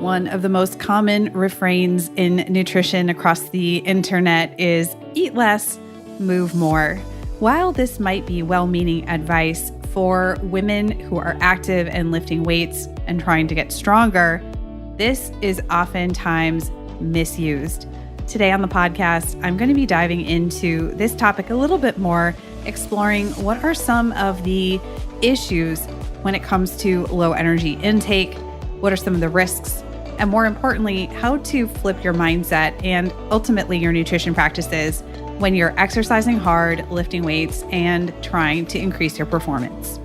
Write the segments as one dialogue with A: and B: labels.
A: One of the most common refrains in nutrition across the internet is eat less, move more. While this might be well-meaning advice for women who are active and lifting weights and trying to get stronger, this is oftentimes misused. Today on the podcast, I'm going to be diving into this topic a little bit more, exploring what are some of the issues when it comes to low energy intake, what are some of the risks, and more importantly, how to flip your mindset and ultimately your nutrition practices when you're exercising hard, lifting weights, and trying to increase your performance.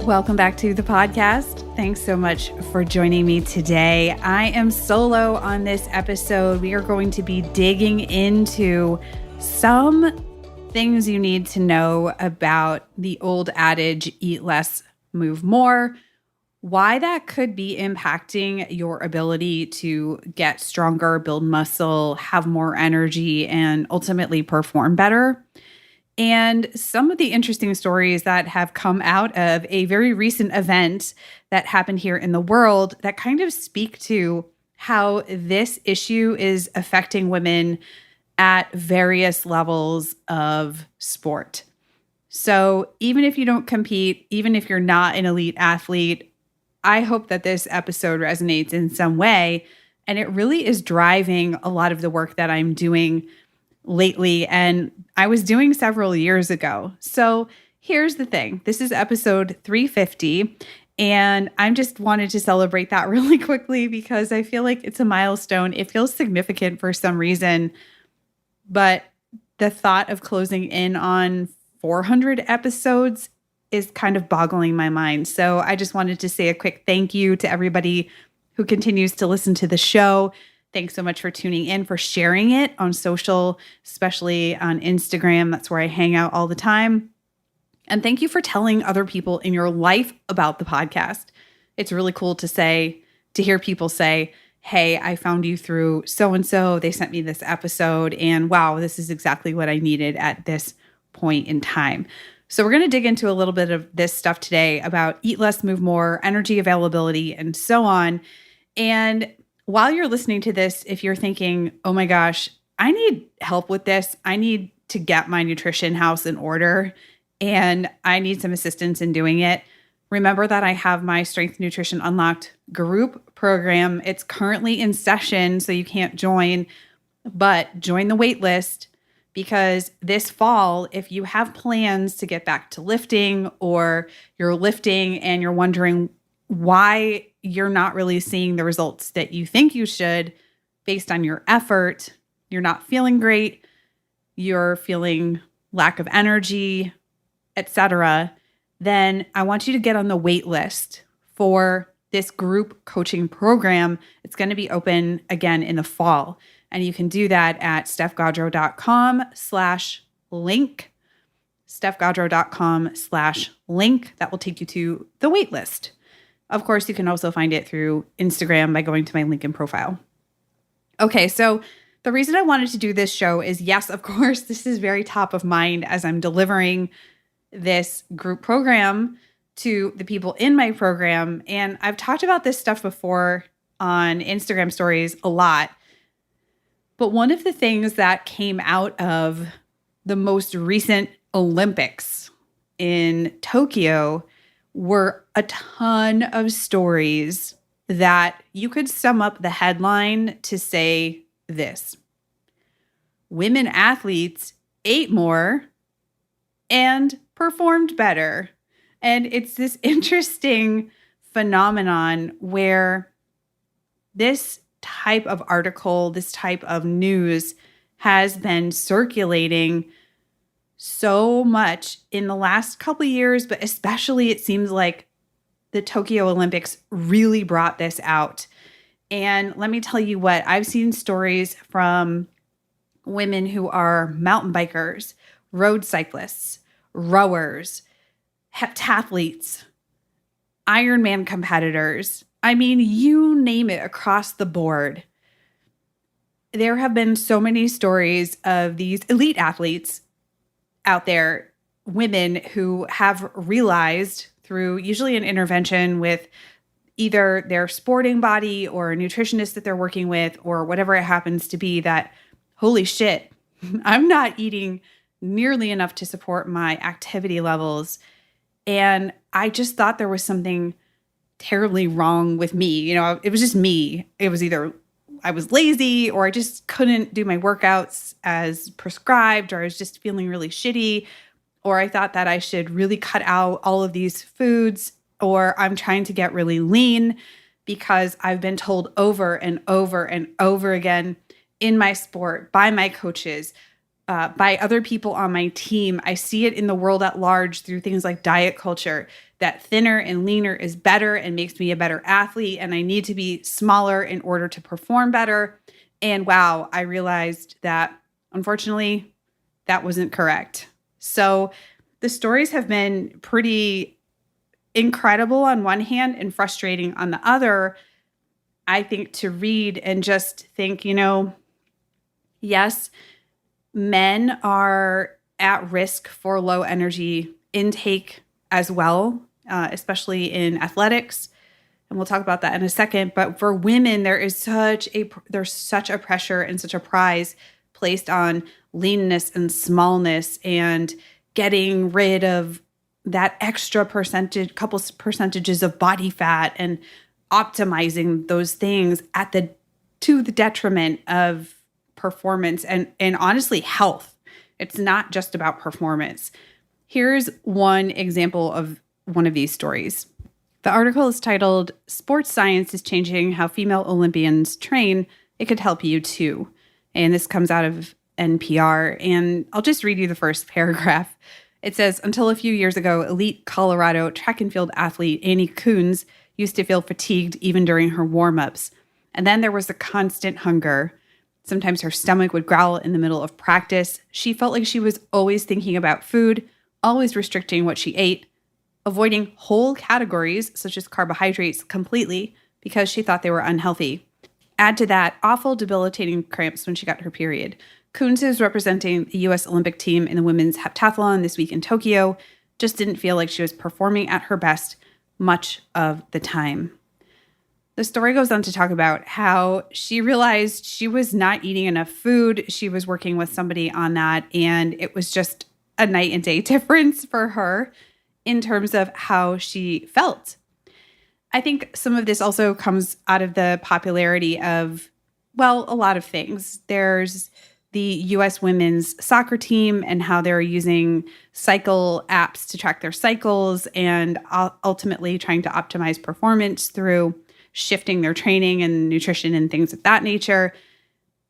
A: Welcome back to the podcast. Thanks so much for joining me today. I am solo on this episode. We are going to be digging into some things you need to know about the old adage, eat less, move more, why that could be impacting your ability to get stronger, build muscle, have more energy, and ultimately perform better. And some of the interesting stories that have come out of a very recent event that happened here in the world that kind of speak to how this issue is affecting women at various levels of sport. So even if you don't compete, even if you're not an elite athlete, I hope that this episode resonates in some way. And it really is driving a lot of the work that I'm doing lately, and I was doing several years ago. So here's the thing. This is episode 350, and I just wanted to celebrate that really quickly because I feel like it's a milestone. It feels significant for some reason, but the thought of closing in on 400 episodes is kind of boggling my mind. So I just wanted to say a quick thank you to everybody who continues to listen to the show. Thanks so much for tuning in, for sharing it on social, especially on Instagram. That's where I hang out all the time. And thank you for telling other people in your life about the podcast. It's really cool to hear people say, hey, I found you through so-and-so. They sent me this episode and wow, this is exactly what I needed at this point in time. So we're going to dig into a little bit of this stuff today about eat less, move more, energy availability, and so on. And while you're listening to this, if you're thinking, oh my gosh, I need help with this, I need to get my nutrition house in order, and I need some assistance in doing it, remember that I have my Strength Nutrition Unlocked group program. It's currently in session, so you can't join, but join the wait list. Because this fall, if you have plans to get back to lifting, or you're lifting and you're wondering why you're not really seeing the results that you think you should based on your effort, you're not feeling great, you're feeling lack of energy, etc., then I want you to get on the wait list for this group coaching program. It's going to be open again in the fall. And you can do that at stephgaudreau.com/link, stephgaudreau.com/link. That will take you to the wait list. Of course, you can also find it through Instagram by going to my LinkedIn profile. Okay, so the reason I wanted to do this show is, yes, of course, this is very top of mind as I'm delivering this group program to the people in my program. And I've talked about this stuff before on Instagram stories a lot. But one of the things that came out of the most recent Olympics in Tokyo were a ton of stories that you could sum up the headline to say this: women athletes ate more and performed better. And it's this interesting phenomenon where this type of article, this type of news has been circulating so much in the last couple of years, but especially it seems like the Tokyo Olympics really brought this out. And let me tell you what, I've seen stories from women who are mountain bikers, road cyclists, rowers, heptathletes, Ironman competitors. I mean, you name it, across the board. There have been so many stories of these elite athletes out there, women who have realized through usually an intervention with either their sporting body or a nutritionist that they're working with or whatever it happens to be, that, holy shit, I'm not eating nearly enough to support my activity levels. And I just thought there was something terribly wrong with me. It was just me. It was either I was lazy or I just couldn't do my workouts as prescribed, or I was just feeling really shitty, or I thought that I should really cut out all of these foods, or I'm trying to get really lean because I've been told over and over and over again in my sport, by my coaches, by other people on my team. I see it in the world at large through things like diet culture, that thinner and leaner is better and makes me a better athlete, and I need to be smaller in order to perform better. And wow, I realized that unfortunately that wasn't correct. So the stories have been pretty incredible on one hand and frustrating on the other, I think, to read and just think, yes, men are at risk for low energy intake as well, especially in athletics. And we'll talk about that in a second. But for women, there's such a pressure and such a prize placed on leanness and smallness and getting rid of that extra couple percentages of body fat and optimizing those things to the detriment of performance and honestly health. It's not just about performance. Here's one example of one of these stories. The article is titled, "Sports Science is Changing How Female Olympians Train. It Could Help You Too." And this comes out of NPR. And I'll just read you the first paragraph. It says, "Until a few years ago, elite Colorado track and field athlete Annie Coons used to feel fatigued even during her warm-ups. And then there was the constant hunger. Sometimes her stomach would growl in the middle of practice. She felt like she was always thinking about food, always restricting what she ate, avoiding whole categories such as carbohydrates completely because she thought they were unhealthy. Add to that awful, debilitating cramps when she got her period. Coons is representing the U.S. Olympic team in the women's heptathlon this week in Tokyo. Just didn't feel like she was performing at her best much of the time." The story goes on to talk about how she realized she was not eating enough food. She was working with somebody on that, and it was just a night and day difference for her in terms of how she felt. I think some of this also comes out of the popularity of, well, a lot of things. There's the U.S. women's soccer team and how they're using cycle apps to track their cycles and ultimately trying to optimize performance through shifting their training and nutrition and things of that nature.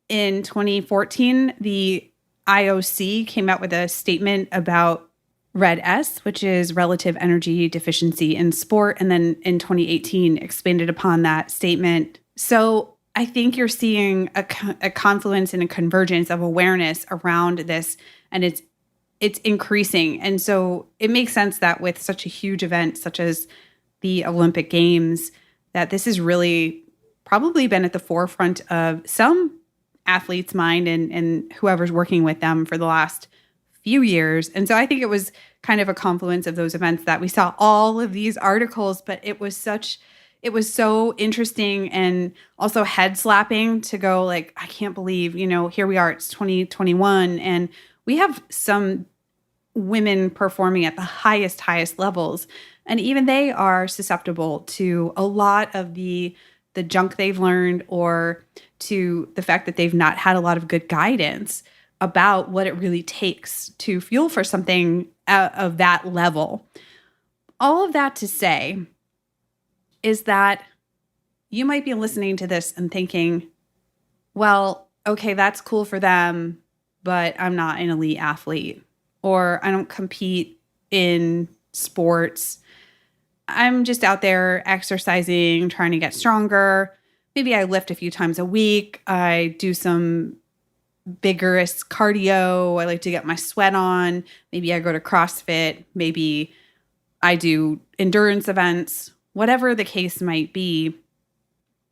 A: In 2014, the IOC came out with a statement about RED-S, which is relative energy deficiency in sport. And then in 2018, expanded upon that statement. So I think you're seeing a confluence and a convergence of awareness around this, and it's increasing. And so it makes sense that with such a huge event such as the Olympic Games, that this has really probably been at the forefront of some athletes' mind and whoever's working with them for the last few years. And so I think it was kind of a confluence of those events that we saw all of these articles, but it was so interesting and also head slapping to go like, I can't believe, here we are, it's 2021 and we have some women performing at the highest levels. And even they are susceptible to a lot of the junk they've learned, or to the fact that they've not had a lot of good guidance about what it really takes to fuel for something of that level. All of that to say is that you might be listening to this and thinking, well, okay, that's cool for them, but I'm not an elite athlete, or I don't compete in sports. I'm just out there exercising, trying to get stronger. Maybe I lift a few times a week. I do some vigorous cardio. I like to get my sweat on. Maybe I go to CrossFit. Maybe I do endurance events, whatever the case might be,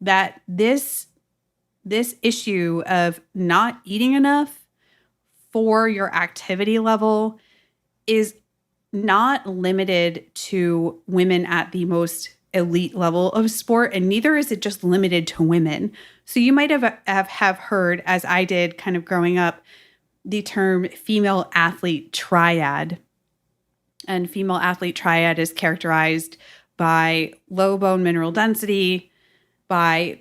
A: that this issue of not eating enough for your activity level is not limited to women at the most elite level of sport, and neither is it just limited to women. So you might have heard, as I did kind of growing up, the term female athlete triad. And female athlete triad is characterized by low bone mineral density, by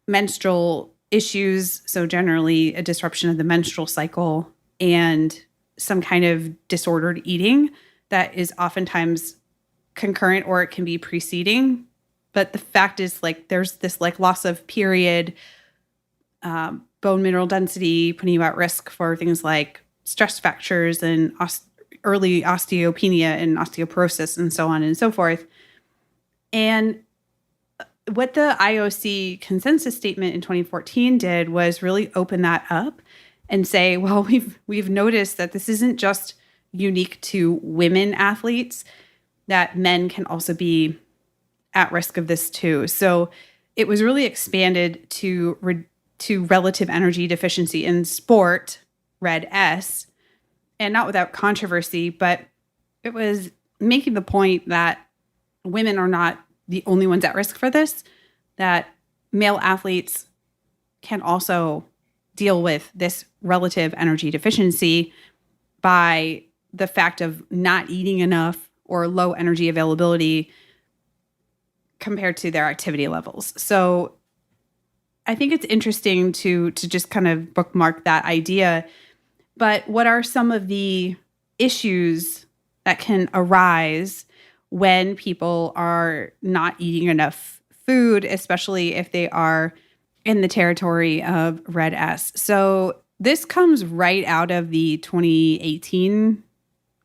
A: menstrual issues, so generally a disruption of the menstrual cycle, and some kind of disordered eating that is oftentimes concurrent, or it can be preceding. But the fact is, like, there's this like loss of period, bone mineral density, putting you at risk for things like stress fractures and early osteopenia and osteoporosis and so on and so forth. And what the IOC consensus statement in 2014 did was really open that up and say, well, we've noticed that this isn't just unique to women athletes, that men can also be at risk of this too. So it was really expanded to relative energy deficiency in sport, RED-S, and not without controversy, but it was making the point that women are not the only ones at risk for this, that male athletes can also deal with this relative energy deficiency by the fact of not eating enough or low energy availability compared to their activity levels. So I think it's interesting to just kind of bookmark that idea. But what are some of the issues that can arise when people are not eating enough food, especially if they are in the territory of RED-S? So this comes right out of the 2018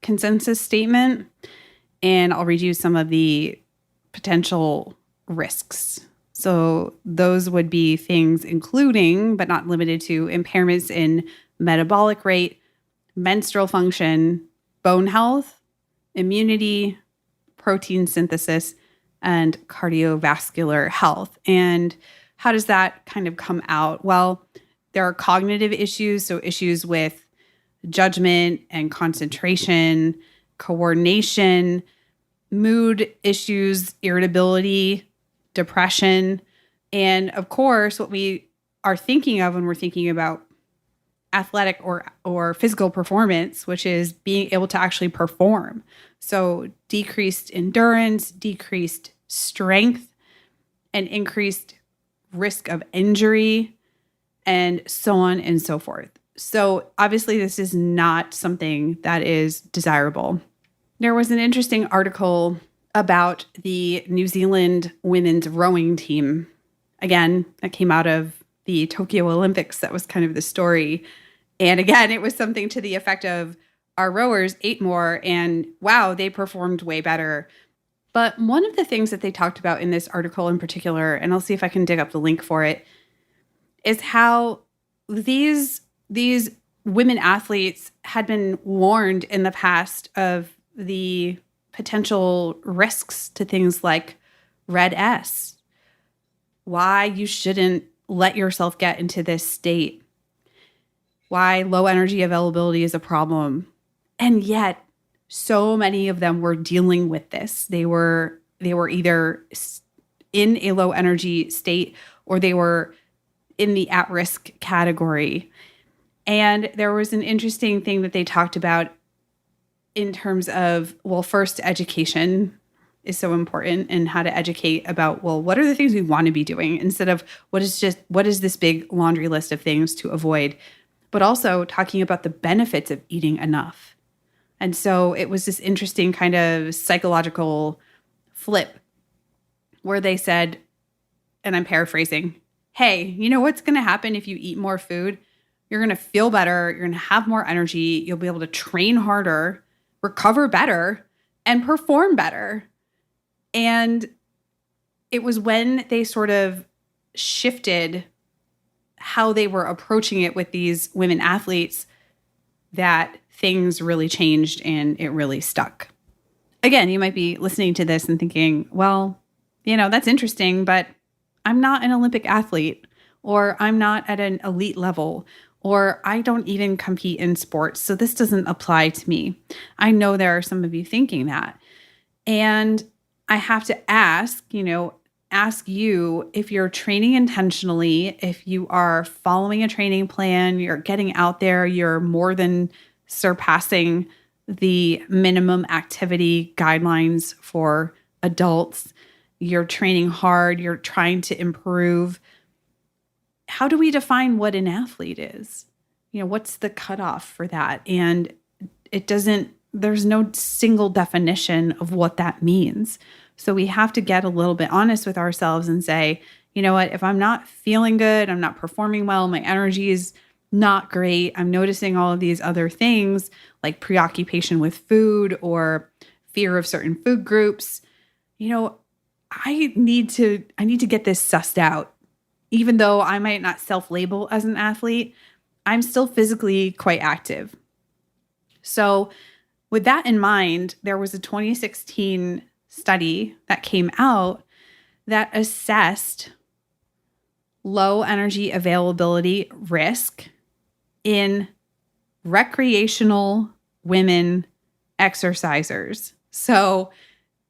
A: consensus statement, and I'll read you some of the potential risks. So those would be things including, but not limited to, impairments in metabolic rate, menstrual function, bone health, immunity, protein synthesis, and cardiovascular health. And how does that kind of come out? Well, there are cognitive issues, so issues with judgment and concentration, coordination, mood issues, irritability, depression, and of course, what we are thinking of when we're thinking about athletic or physical performance, which is being able to actually perform. So decreased endurance, decreased strength, and increased risk of injury, and so on and so forth. So obviously this is not something that is desirable. There was an interesting article about the New Zealand women's rowing team. Again, that came out of the Tokyo Olympics. That was kind of the story. And again, it was something to the effect of, our rowers ate more and wow, they performed way better. But one of the things that they talked about in this article in particular, and I'll see if I can dig up the link for it, is how these women athletes had been warned in the past of the potential risks to things like RED-S, why you shouldn't let yourself get into this state, why low energy availability is a problem. And yet so many of them were dealing with this. They were either in a low energy state or they were in the at-risk category. And there was an interesting thing that they talked about in terms of, well, first, education is so important, and how to educate about, well, what are the things we want to be doing instead of what is this big laundry list of things to avoid, but also talking about the benefits of eating enough. And so it was this interesting kind of psychological flip where they said, and I'm paraphrasing, hey, you know what's going to happen if you eat more food? You're going to feel better. You're going to have more energy. You'll be able to train harder, recover better, and perform better. And it was when they sort of shifted how they were approaching it with these women athletes that things really changed and it really stuck. Again, you might be listening to this and thinking, well, that's interesting, but I'm not an Olympic athlete, or I'm not at an elite level, Or I don't even compete in sports, so this doesn't apply to me. I know there are some of you thinking that. And I have to ask you if you're training intentionally, if you are following a training plan, you're getting out there, you're more than surpassing the minimum activity guidelines for adults, you're training hard, you're trying to improve. How do we define what an athlete is? What's the cutoff for that? And there's no single definition of what that means. So we have to get a little bit honest with ourselves and say, you know what, if I'm not feeling good, I'm not performing well, my energy is not great, I'm noticing all of these other things like preoccupation with food or fear of certain food groups, I need to get this sussed out. Even though I might not self-label as an athlete, I'm still physically quite active. So with that in mind, there was a 2016 study that came out that assessed low energy availability risk in recreational women exercisers. So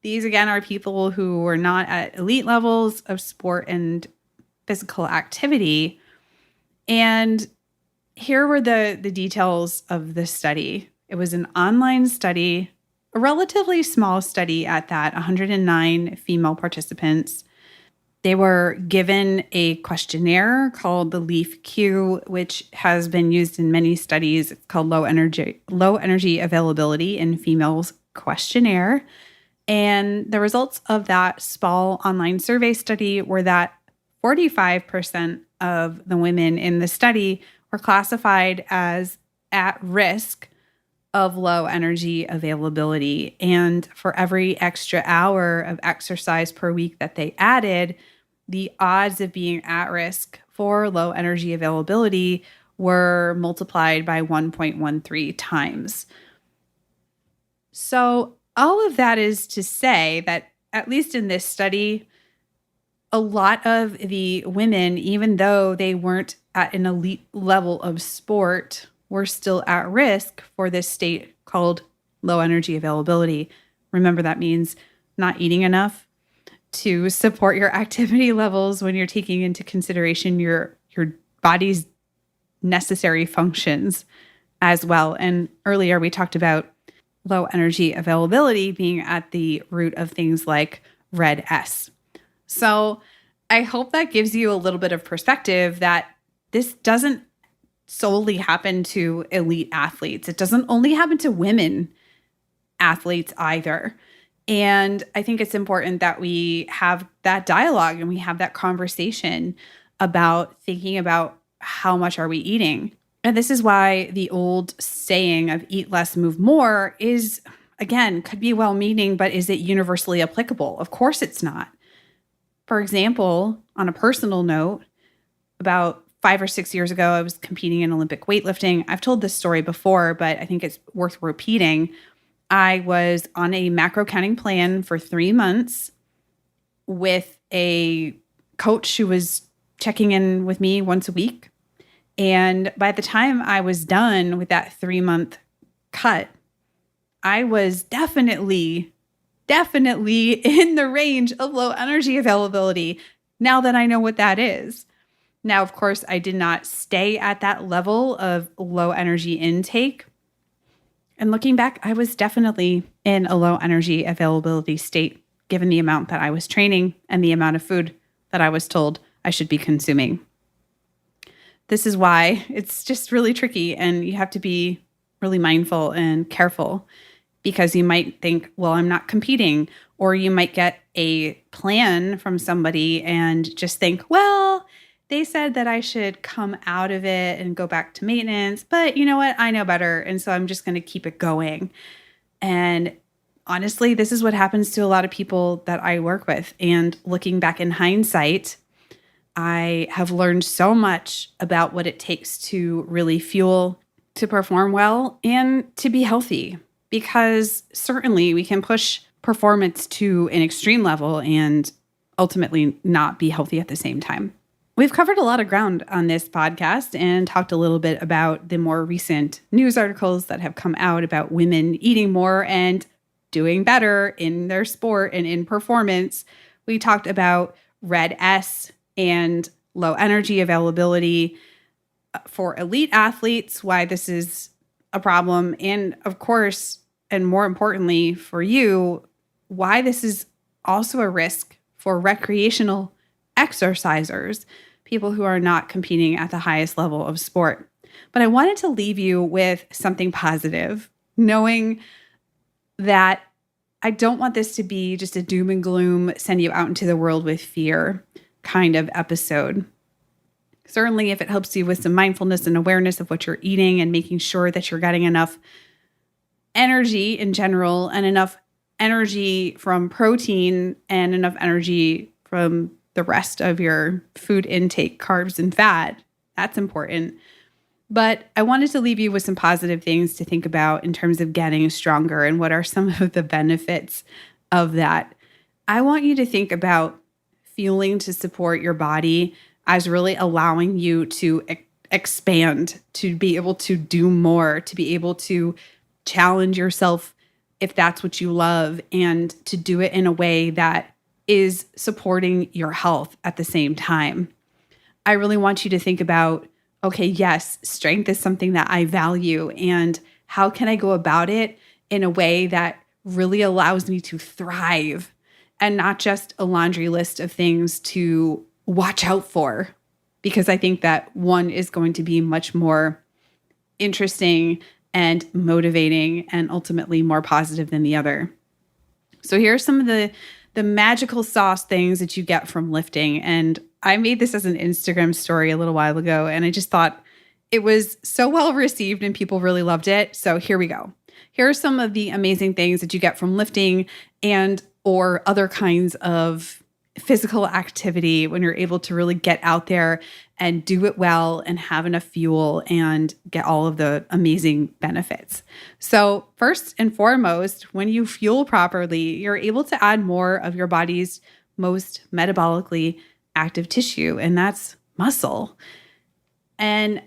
A: these, again, are people who were not at elite levels of sport and physical activity. And here were the details of this study. It was an online study, a relatively small study at that, 109 female participants. They were given a questionnaire called the LEAF Q, which has been used in many studies. It's called low energy availability in females questionnaire. And the results of that small online survey study were that 45% of the women in the study were classified as at risk of low energy availability. And for every extra hour of exercise per week that they added, the odds of being at risk for low energy availability were multiplied by 1.13 times. So all of that is to say that, at least in this study, a lot of the women, even though they weren't at an elite level of sport, were still at risk for this state called low energy availability. Remember, that means not eating enough to support your activity levels when you're taking into consideration your body's necessary functions as well. And earlier we talked about low energy availability being at the root of things like red S. So I hope that gives you a little bit of perspective that this doesn't solely happen to elite athletes. It doesn't only happen to women athletes either. And I think it's important that we have that dialogue and we have that conversation about thinking about how much are we eating. And this is why the old saying of eat less, move more is, again, could be well-meaning, but is it universally applicable? Of course it's not. For example, on a personal note, about 5 or 6 years ago, I was competing in Olympic weightlifting. I've told this story before, but I think it's worth repeating. I was on a macro counting plan for 3 months with a coach who was checking in with me once a week. And by the time I was done with that 3-month cut, I was definitely in the range of low energy availability now that I know what that is. Now, of course, I did not stay at that level of low energy intake. And looking back, I was definitely in a low energy availability state, given the amount that I was training and the amount of food that I was told I should be consuming. This is why it's just really tricky, and you have to be really mindful and careful, because you might think, well, I'm not competing, or you might get a plan from somebody and just think, well, they said that I should come out of it and go back to maintenance, but you know what? I know better. And so I'm just going to keep it going. And honestly, this is what happens to a lot of people that I work with. And looking back in hindsight, I have learned so much about what it takes to really fuel, to perform well, and to be healthy. Because certainly we can push performance to an extreme level and ultimately not be healthy at the same time. We've covered a lot of ground on this podcast and talked a little bit about the more recent news articles that have come out about women eating more and doing better in their sport and in performance. We talked about red S and low energy availability for elite athletes, why this is a problem. And of course, and more importantly for you, why this is also a risk for recreational exercisers, people who are not competing at the highest level of sport. But I wanted to leave you with something positive, knowing that I don't want this to be just a doom and gloom, send you out into the world with fear kind of episode. Certainly, if it helps you with some mindfulness and awareness of what you're eating and making sure that you're getting enough energy in general and enough energy from protein and enough energy from the rest of your food intake, carbs and fat, that's important. But I wanted to leave you with some positive things to think about in terms of getting stronger and what are some of the benefits of that. I want you to think about fueling to support your body as really allowing you to expand, to be able to do more, to be able to challenge yourself if that's what you love, and to do it in a way that is supporting your health at the same time. I really want you to think about, okay, yes, strength is something that I value, and how can I go about it in a way that really allows me to thrive and not just a laundry list of things to watch out for, because I think that one is going to be much more interesting and motivating and ultimately more positive than the other. So here are some of the magical sauce things that you get from lifting. And I made this as an Instagram story a little while ago, and I just thought it was so well received and people really loved it. So here we go. Here are some of the amazing things that you get from lifting and or other kinds of physical activity when you're able to really get out there and do it well and have enough fuel and get all of the amazing benefits. So first and foremost, when you fuel properly, you're able to add more of your body's most metabolically active tissue, and that's muscle. And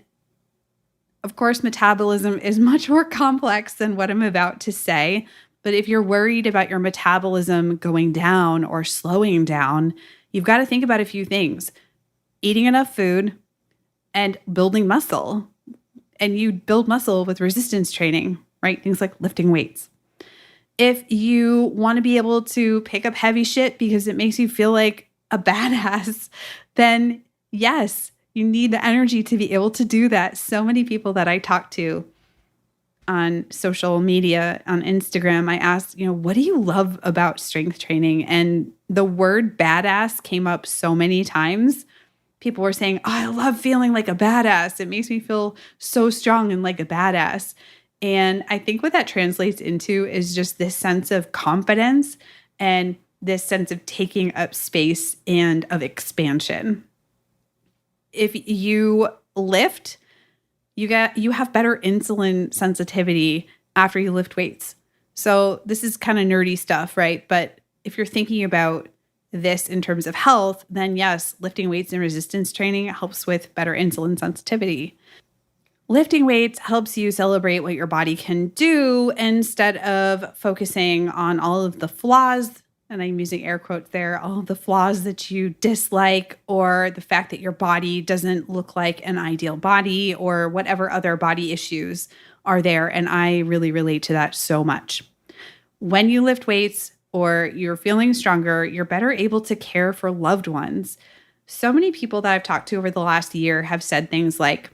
A: of course, metabolism is much more complex than what I'm about to say. But if you're worried about your metabolism going down or slowing down, you've got to think about a few things. Eating enough food and building muscle. And you build muscle with resistance training, right? Things like lifting weights. If you want to be able to pick up heavy shit because it makes you feel like a badass, then yes, you need the energy to be able to do that. So many people that I talk to on social media, on Instagram, I asked, what do you love about strength training? And the word badass came up so many times. People were saying, I love feeling like a badass. It makes me feel so strong and like a badass. And I think what that translates into is just this sense of confidence and this sense of taking up space and of expansion. If you lift, you have better insulin sensitivity after you lift weights. So this is kind of nerdy stuff, right? But if you're thinking about this in terms of health, then yes, lifting weights and resistance training helps with better insulin sensitivity. Lifting weights helps you celebrate what your body can do instead of focusing on all of the flaws, and I'm using air quotes there, all of the flaws that you dislike, or the fact that your body doesn't look like an ideal body, or whatever other body issues are there. And I really relate to that so much. When you lift weights or you're feeling stronger, you're better able to care for loved ones. So many people that I've talked to over the last year have said things like,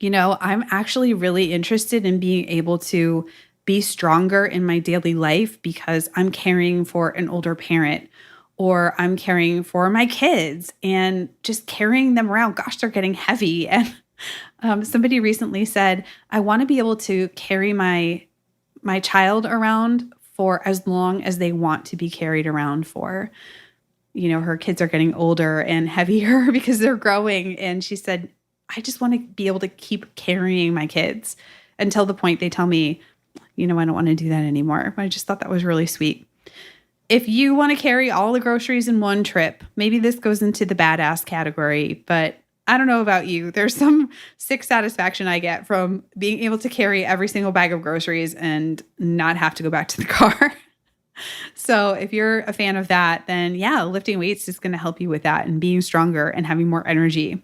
A: I'm actually really interested in being able to be stronger in my daily life because I'm caring for an older parent, or I'm caring for my kids and just carrying them around. Gosh, they're getting heavy. And somebody recently said, I want to be able to carry my child around for as long as they want to be carried around for. Her kids are getting older and heavier because they're growing. And she said, I just want to be able to keep carrying my kids until the point they tell me, I don't want to do that anymore. I just thought that was really sweet. If you want to carry all the groceries in one trip, maybe this goes into the badass category, but I don't know about you. There's some sick satisfaction I get from being able to carry every single bag of groceries and not have to go back to the car. So if you're a fan of that, then yeah, lifting weights is going to help you with that and being stronger and having more energy.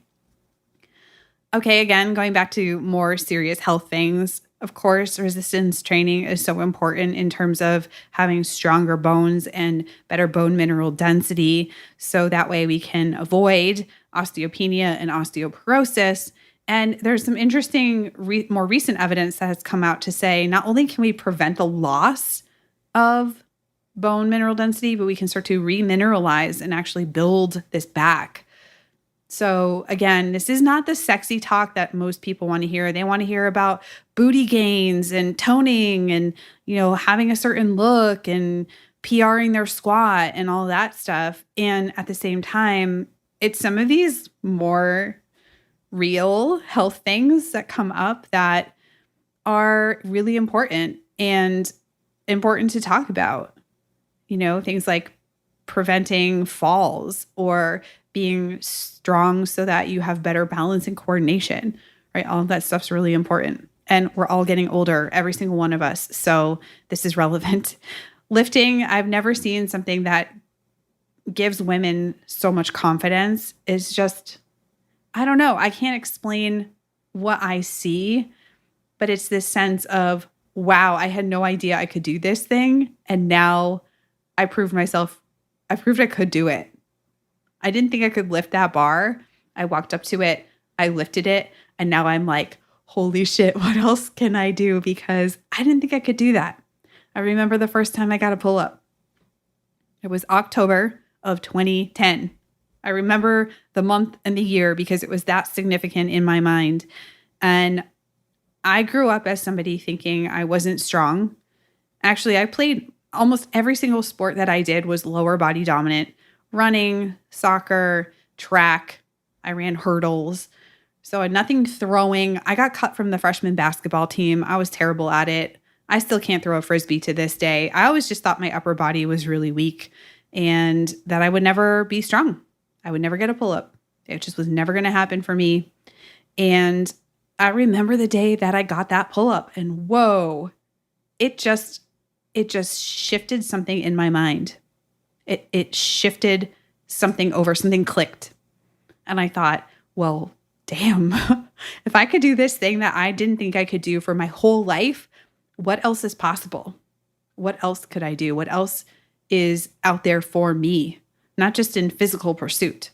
A: Okay, again, going back to more serious health things. Of course, resistance training is so important in terms of having stronger bones and better bone mineral density. So that way we can avoid osteopenia and osteoporosis. And there's some interesting, more recent evidence that has come out to say not only can we prevent the loss of bone mineral density, but we can start to remineralize and actually build this back. So again, this is not the sexy talk that most people want to hear. They want to hear about booty gains and toning and, having a certain look and PRing their squat and all that stuff. And at the same time, it's some of these more real health things that come up that are really important and important to talk about. Things like preventing falls or being strong so that you have better balance and coordination, right? All of that stuff's really important. And we're all getting older, every single one of us. So this is relevant. Lifting, I've never seen something that gives women so much confidence. It's just, I don't know. I can't explain what I see, but it's this sense of, wow, I had no idea I could do this thing. And now I proved I could do it. I didn't think I could lift that bar. I walked up to it, I lifted it, and now I'm like, holy shit, what else can I do? Because I didn't think I could do that. I remember the first time I got a pull-up. It was October of 2010. I remember the month and the year because it was that significant in my mind. And I grew up as somebody thinking I wasn't strong. Actually, I played almost every single sport that I did was lower body dominant. Running, soccer, track. I ran hurdles. So nothing throwing. I got cut from the freshman basketball team. I was terrible at it. I still can't throw a Frisbee to this day. I always just thought my upper body was really weak and that I would never be strong. I would never get a pull-up. It just was never going to happen for me. And I remember the day that I got that pull-up and whoa, it just shifted something in my mind. It shifted something over, something clicked. And I thought, well, damn, if I could do this thing that I didn't think I could do for my whole life, what else is possible? What else could I do? What else is out there for me? Not just in physical pursuit,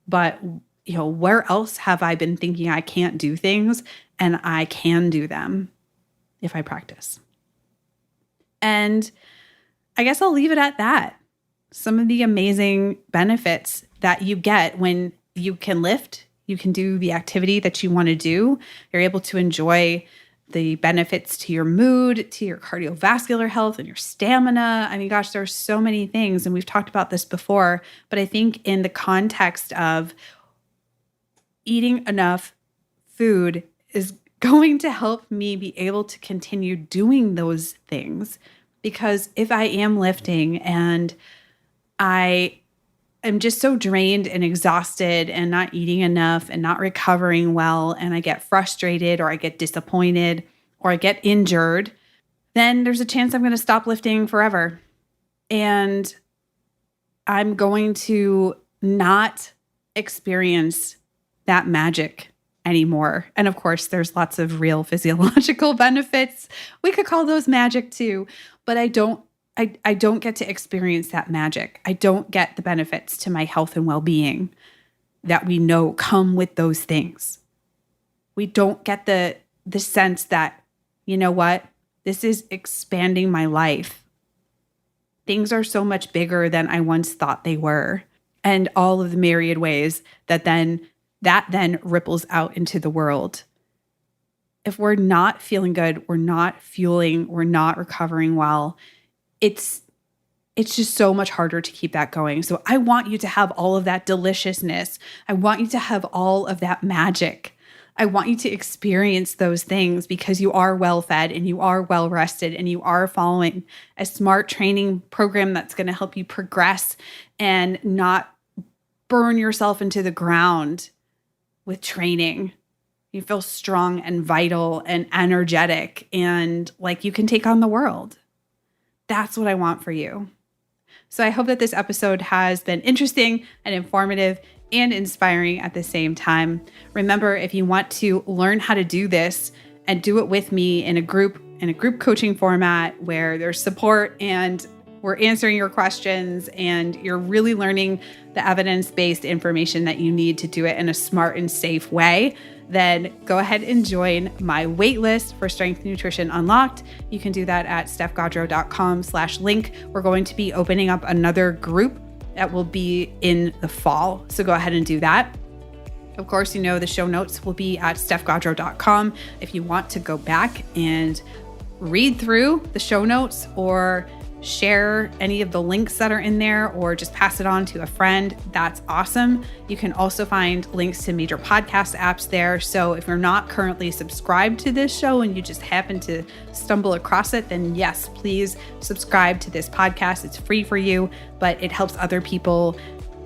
A: but where else have I been thinking I can't do things and I can do them if I practice? And I guess I'll leave it at that. Some of the amazing benefits that you get when you can lift, you can do the activity that you want to do. You're able to enjoy the benefits to your mood, to your cardiovascular health and your stamina. I mean, gosh, there's so many things. And we've talked about this before, but I think in the context of eating enough food is going to help me be able to continue doing those things. Because if I am lifting and I am just so drained and exhausted and not eating enough and not recovering well, and I get frustrated or I get disappointed or I get injured, then there's a chance I'm going to stop lifting forever. And I'm going to not experience that magic anymore. And of course, there's lots of real physiological benefits. We could call those magic too, but I don't get to experience that magic. I don't get the benefits to my health and well-being that we know come with those things. We don't get the sense that, you know what, this is expanding my life. Things are so much bigger than I once thought they were. And all of the myriad ways that then ripples out into the world. If we're not feeling good, we're not fueling, we're not recovering well, it's just so much harder to keep that going. So I want you to have all of that deliciousness. I want you to have all of that magic. I want you to experience those things because you are well fed and you are well rested and you are following a smart training program that's going to help you progress and not burn yourself into the ground with training. You feel strong and vital and energetic and like you can take on the world. That's what I want for you. So I hope that this episode has been interesting and informative and inspiring at the same time. Remember, if you want to learn how to do this and do it with me in a group coaching format where there's support and we're answering your questions and you're really learning the evidence-based information that you need to do it in a smart and safe way, then go ahead and join my waitlist for Strength Nutrition Unlocked. You can do that at stephgaudreau.com/link. We're going to be opening up another group that will be in the fall. So go ahead and do that. Of course, the show notes will be at stephgaudreau.com if you want to go back and read through the show notes or share any of the links that are in there or just pass it on to a friend. That's awesome. You can also find links to major podcast apps there. So if you're not currently subscribed to this show and you just happen to stumble across it, then yes, please subscribe to this podcast. It's free for you, but it helps other people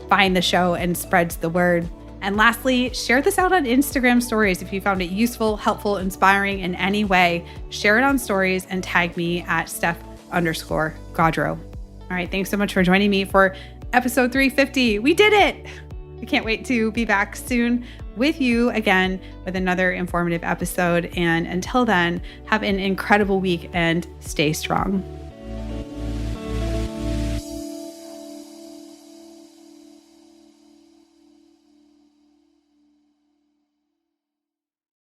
A: find the show and spreads the word. And lastly, share this out on Instagram stories. If you found it useful, helpful, inspiring in any way, share it on stories and tag me at Steph_Gaudreau. All right. Thanks so much for joining me for episode 350. We did it. I can't wait to be back soon with you again with another informative episode. And until then, have an incredible week and stay strong.